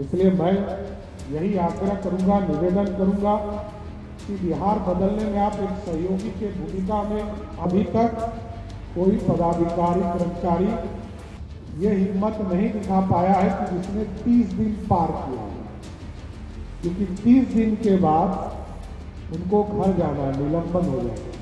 इसलिए मैं यही आग्रह करूंगा, निवेदन करूंगा कि बिहार बदलने में आप एक सहयोगी के भूमिका में, अभी तक कोई पदाधिकारी कर्मचारी ये हिम्मत नहीं दिखा पाया है कि जिसने 30 दिन पार किया है, क्योंकि 30 दिन के बाद उनको घर जाना है, निलंबन हो जाएगा।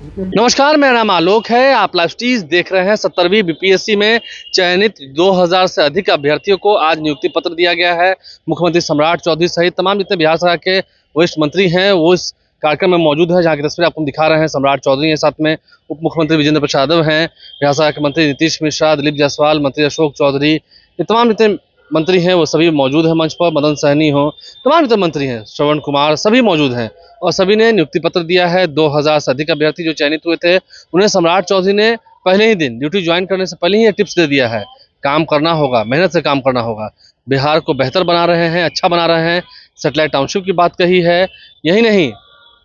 नमस्कार, मेरा नाम आलोक है। आप लाइव स्टीज देख रहे हैं। 17वीं बीपीएससी में चयनित 2000 से अधिक अभ्यर्थियों को आज नियुक्ति पत्र दिया गया है। मुख्यमंत्री सम्राट चौधरी सहित तमाम जितने बिहार सरकार के वरिष्ठ मंत्री हैं वो इस कार्यक्रम में मौजूद है, जहाँ की तस्वीर आपको दिखा रहे हैं। सम्राट चौधरी है, साथ में उप मुख्यमंत्री विजेंद्र प्रसाद यादव हैं, बिहार सरकार के मंत्री नीतीश मिश्रा, दिलीप जायसवाल, मंत्री अशोक चौधरी, ये तमाम जितने मंत्री हैं वो सभी मौजूद हैं मंच पर। मदन सहनी हो, तमाम जितने मंत्री हैं, श्रवण कुमार, सभी मौजूद हैं और सभी ने नियुक्ति पत्र दिया है। 2000 से अधिक अभ्यर्थी जो चयनित हुए थे उन्हें सम्राट चौधरी ने पहले ही दिन ड्यूटी ज्वाइन करने से पहले ही टिप्स दे दिया है। काम करना होगा, मेहनत से काम करना होगा, बिहार को बेहतर बना रहे हैं, अच्छा बना रहे हैं। सैटेलाइट टाउनशिप की बात कही है। यही नहीं,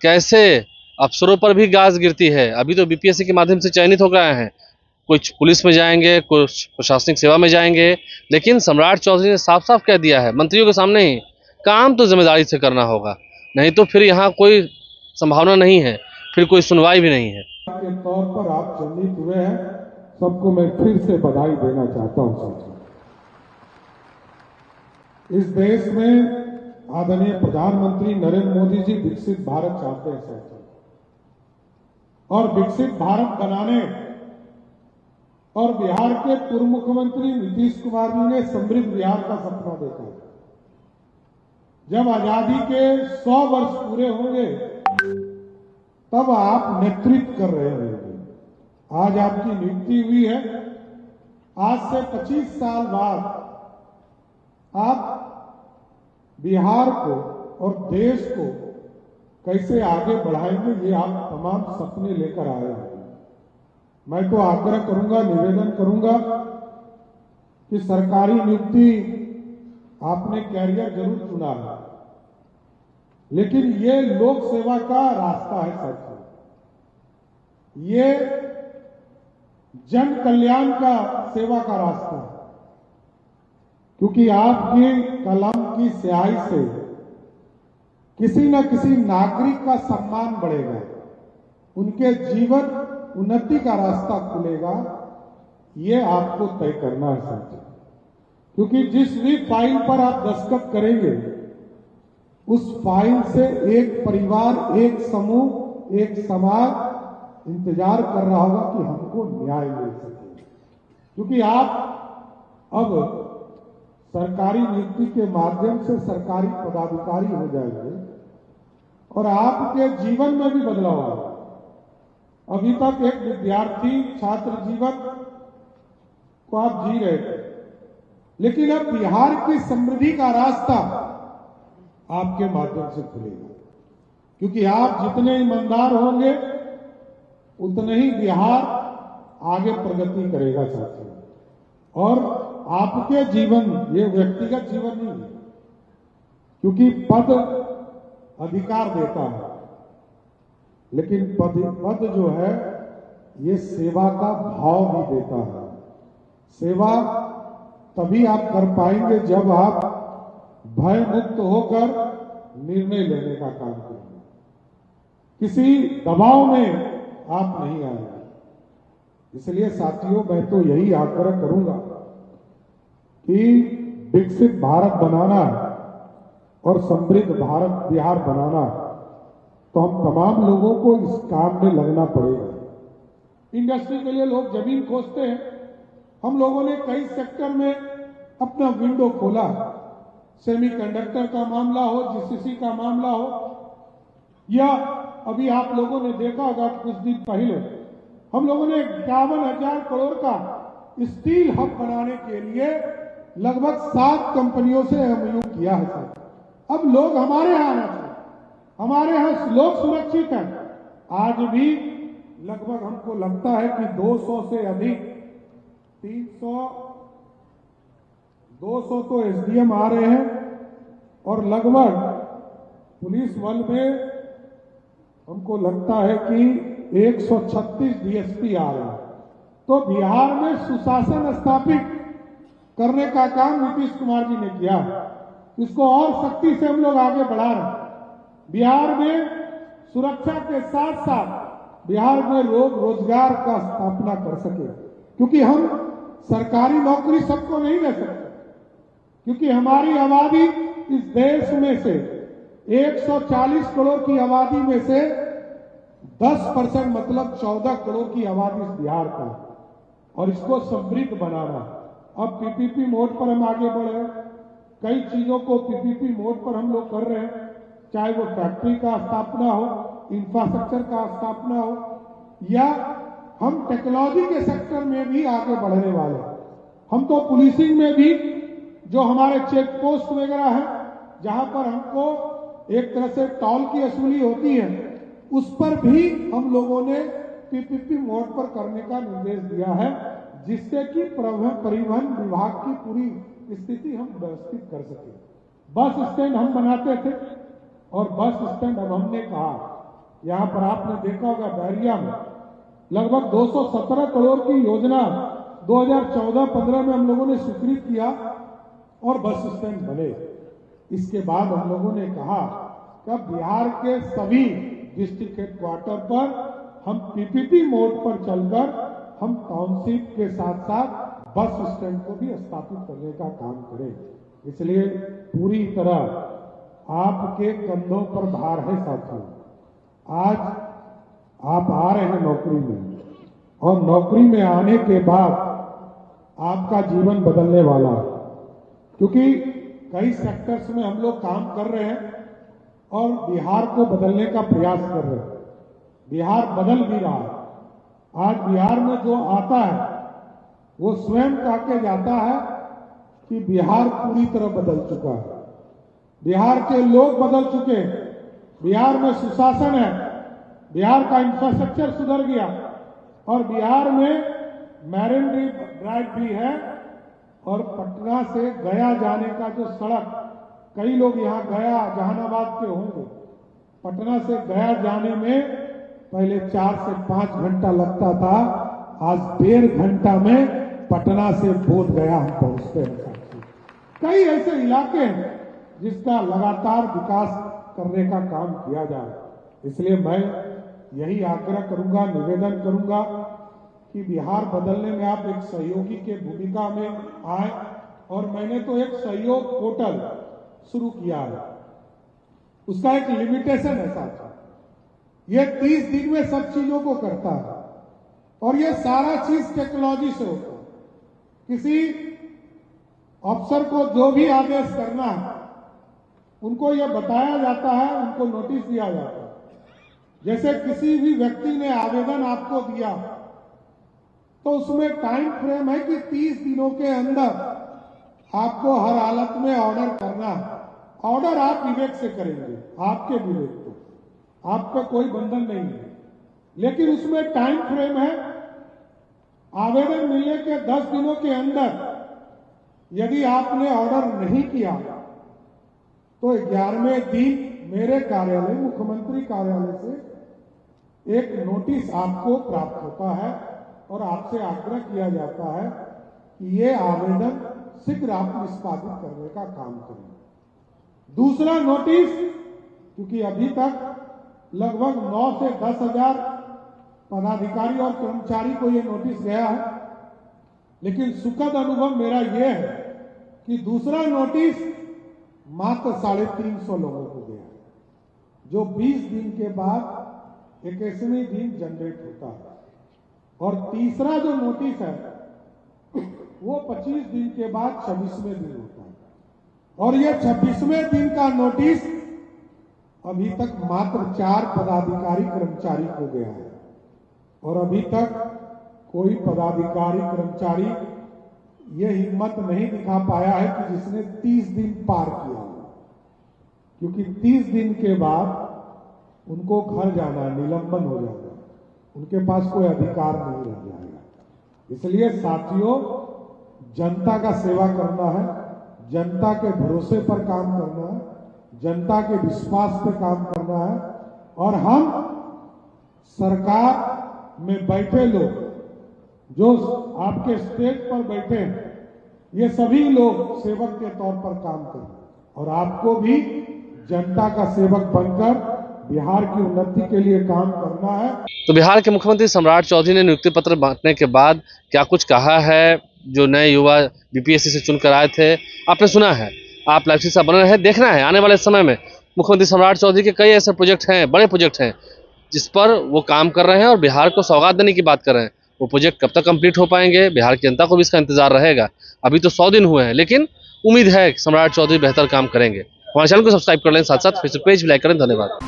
कैसे अफसरों पर भी गाज गिरती है। अभी तो बीपीएससी के माध्यम से चयनित हो गए हैं, कुछ पुलिस में जाएंगे, कुछ प्रशासनिक सेवा में जाएंगे, लेकिन सम्राट चौधरी ने साफ साफ कह दिया है मंत्रियों के सामने ही, काम तो जिम्मेदारी से करना होगा, नहीं तो फिर यहाँ कोई संभावना नहीं है, फिर कोई सुनवाई भी नहीं है। के तौर पर आप चयनित हुए हैं, सबको मैं फिर से बधाई देना चाहता हूं। साथियों, इस देश में आदरणीय प्रधानमंत्री नरेंद्र मोदी जी विकसित भारत चाहते हैं साथियों, और विकसित भारत बनाने और बिहार के पूर्व मुख्यमंत्री नीतीश कुमार जी ने समृद्ध बिहार का सपना देखा। जब आजादी के 100 वर्ष पूरे होंगे तब आप नेतृत्व कर रहे होंगे। आज आपकी नियुक्ति हुई है। आज से 25 साल बाद आप बिहार को और देश को कैसे आगे बढ़ाएंगे, ये आप तमाम सपने लेकर आए हैं। मैं तो आग्रह करूंगा, निवेदन करूंगा कि सरकारी नियुक्ति आपने कैरियर जरूर चुना है, लेकिन ये लोक सेवा का रास्ता है साथियों, ये जन कल्याण का सेवा का रास्ता है। क्योंकि आपकी कलम की स्याही से किसी न किसी नागरिक का सम्मान बढ़ेगा, उनके जीवन उन्नति का रास्ता खुलेगा, ये आपको तय करना है साथियों। क्योंकि जिस भी फाइल पर आप दस्तखत करेंगे, उस फाइल से एक परिवार, एक समूह, एक समाज इंतजार कर रहा होगा कि हमको न्याय मिल सके। क्योंकि आप अब सरकारी नियुक्ति के माध्यम से सरकारी पदाधिकारी हो जाएंगे और आपके जीवन में भी बदलाव होगा। अभी तक एक विद्यार्थी छात्र जीवन को आप जी रहे थे, लेकिन अब बिहार की समृद्धि का रास्ता आपके माध्यम से खुलेगा। क्योंकि आप जितने ईमानदार होंगे उतने ही बिहार आगे प्रगति करेगा साथियों। और आपके जीवन, ये व्यक्तिगत जीवन नहीं है, क्योंकि पद अधिकार देता है, लेकिन पद जो है ये सेवा का भाव भी देता है। सेवा तभी आप कर पाएंगे जब आप भय मुक्त होकर निर्णय लेने का काम करेंगे, किसी दबाव में आप नहीं आएंगे। इसलिए साथियों, मैं तो यही आग्रह करूंगा कि विकसित भारत बनाना है और समृद्ध भारत बिहार बनाना है, तो हम तमाम लोगों को इस काम में लगना पड़ेगा। इंडस्ट्री के लिए लोग जमीन खोजते हैं। हम लोगों ने कई सेक्टर में अपना विंडो खोला, सेमीकंडक्टर का मामला हो, जीसीसी का मामला हो, या अभी आप लोगों ने देखा होगा कुछ दिन पहले हम लोगों ने 51,000 करोड़ का स्टील हब बनाने के लिए लगभग 7 कंपनियों से एमओयू किया है। अब लोग हमारे यहां आना चाहिए, हमारे यहां लोग सुरक्षित हैं। आज भी लगभग हमको लगता है कि 200 से अधिक 200 तो एसडीएम आ रहे हैं और लगभग पुलिस बल में हमको लगता है कि 136 डीएसपी आ रहे हैं। तो बिहार में सुशासन स्थापित करने का काम नीतीश कुमार जी ने किया। इसको और सख्ती से हम लोग आगे बढ़ा रहे हैं। बिहार में सुरक्षा के साथ साथ बिहार में लोग रोजगार का स्थापना कर सके, क्योंकि हम सरकारी नौकरी सबको नहीं दे सकते, क्योंकि हमारी आबादी इस देश में से 140 करोड़ की आबादी में से 10% मतलब 14 करोड़ की आबादी इस बिहार का, और इसको समृद्ध बनाना। अब पीपीपी मोड पर हम आगे बढ़ रहे हैं, कई चीजों को पीपीपी मोड पर हम लोग कर रहे हैं, चाहे वो फैक्ट्री का स्थापना हो, इंफ्रास्ट्रक्चर का स्थापना हो, या हम टेक्नोलॉजी के सेक्टर में भी आगे बढ़ने वाले हैं। हम तो पुलिसिंग में भी जो हमारे चेक पोस्ट वगैरह है, जहां पर हमको एक तरह से टोल की वसूली होती है, उस पर भी हम लोगों ने पीपीपी मोड पर करने का निर्देश दिया है, जिससे कि परिवहन विभाग की पूरी स्थिति हम व्यवस्थित कर सके। बस स्टैंड हम बनाते थे, और बस स्टैंड अब हमने कहा, यहां पर आपने देखा होगा बैरिया में लगभग 217 करोड़ की योजना 2014-15 में हम लोगों ने स्वीकृत किया और बस स्टैंड बने। इसके बाद हम लोगों ने कहा कि बिहार के सभी डिस्ट्रिक्ट हेडक्वार्टर पर हम पीपीपी मोड पर चलकर हम टाउनशिप के साथ साथ बस स्टैंड को भी स्थापित करने का काम करें। इसलिए पूरी तरह आपके कंधों पर भार है साथियों। आज आप आ रहे हैं नौकरी में, और नौकरी में आने के बाद आपका जीवन बदलने वाला है, क्योंकि कई सेक्टर्स में हम लोग काम कर रहे हैं और बिहार को बदलने का प्रयास कर रहे हैं। बिहार बदल भी रहा है। आज बिहार में जो आता है वो स्वयं कह के जाता है कि बिहार पूरी तरह बदल चुका है, बिहार के लोग बदल चुके हैं, बिहार में सुशासन है, बिहार का इंफ्रास्ट्रक्चर सुधर गया, और बिहार में मैरिन ड्राइव भी है, और पटना से गया जाने का जो सड़क, कई लोग यहाँ गया जहानाबाद के होंगे, पटना से गया जाने में पहले 4 से 5 घंटा लगता था, आज 1.5 घंटा में पटना से बोध गया हम पहुंचते हैं। कई ऐसे इलाके हैं जिसका लगातार विकास करने का काम किया जाए। इसलिए मैं यही आग्रह करूंगा, निवेदन करूंगा कि बिहार बदलने में आप एक सहयोगी के भूमिका में आए, और मैंने तो एक सहयोग पोर्टल शुरू किया है। उसका एक लिमिटेशन है साथ, ये 30 दिन में सब चीजों को करता है, और ये सारा चीज टेक्नोलॉजी से होता है। किसी अफसर को जो भी आदेश करना है उनको यह बताया जाता है, उनको नोटिस दिया जाता है। जैसे किसी भी व्यक्ति ने आवेदन आपको दिया तो उसमें टाइम फ्रेम है कि 30 दिनों के अंदर आपको हर हालत में ऑर्डर करना है। ऑर्डर आप विवेक से करेंगे, आपके विवेक को, आप पे कोई बंधन नहीं है, लेकिन उसमें टाइम फ्रेम है। आवेदन मिलने के 10 दिनों के अंदर यदि आपने ऑर्डर नहीं किया तो 11वें दिन मेरे कार्यालय, मुख्यमंत्री कार्यालय से एक नोटिस आपको प्राप्त होता है, और आपसे आग्रह किया जाता है कि ये आवेदन शीघ्र आप निष्पादित करने का काम करें। दूसरा नोटिस, क्योंकि अभी तक लगभग 9 से 10 हजार पदाधिकारी और कर्मचारी को ये नोटिस गया है, लेकिन सुखद अनुभव मेरा यह है कि दूसरा नोटिस मात्र 350 लोगों को गया है, जो 20 दिन के बाद 21वें दिन जनरेट होता है। और तीसरा जो नोटिस है वो 25 दिन के बाद 26वें दिन होता है, और ये 26वें दिन का नोटिस अभी तक मात्र 4 पदाधिकारी कर्मचारी को गया है, और अभी तक कोई पदाधिकारी कर्मचारी ये हिम्मत नहीं दिखा पाया है कि जिसने 30 दिन पार किया हो, क्योंकि 30 दिन के बाद उनको घर जाना है, निलंबन हो जाएगा, उनके पास कोई अधिकार नहीं रह जाएगा। इसलिए साथियों, जनता का सेवा करना है, जनता के भरोसे पर काम करना है, जनता के विश्वास पर काम करना है, और हम सरकार में बैठे लोग, जो आपके स्टेज पर बैठे हैं, ये सभी लोग सेवक के तौर पर काम करें। और आपको भी जनता का सेवक बनकर बिहार की उन्नति के लिए काम करना है। तो बिहार के मुख्यमंत्री सम्राट चौधरी ने नियुक्ति पत्र बांटने के बाद क्या कुछ कहा है जो नए युवा बीपीएससी से चुनकर आए थे, आपने सुना है। आप लाइव से बने रहे, देखना है आने वाले समय में मुख्यमंत्री सम्राट चौधरी के कई ऐसे प्रोजेक्ट हैं, बड़े प्रोजेक्ट हैं जिस पर वो काम कर रहे हैं और बिहार को सौगात देने की बात कर रहे हैं। वो प्रोजेक्ट कब तक कंप्लीट हो पाएंगे, बिहार की जनता को भी इसका इंतजार रहेगा। अभी तो 100 दिन हुए हैं, लेकिन उम्मीद है कि सम्राट चौधरी बेहतर काम करेंगे। हमारे चैनल को सब्सक्राइब कर लें, साथ साथ फेसबुक पेज भी लाइक करें। धन्यवाद।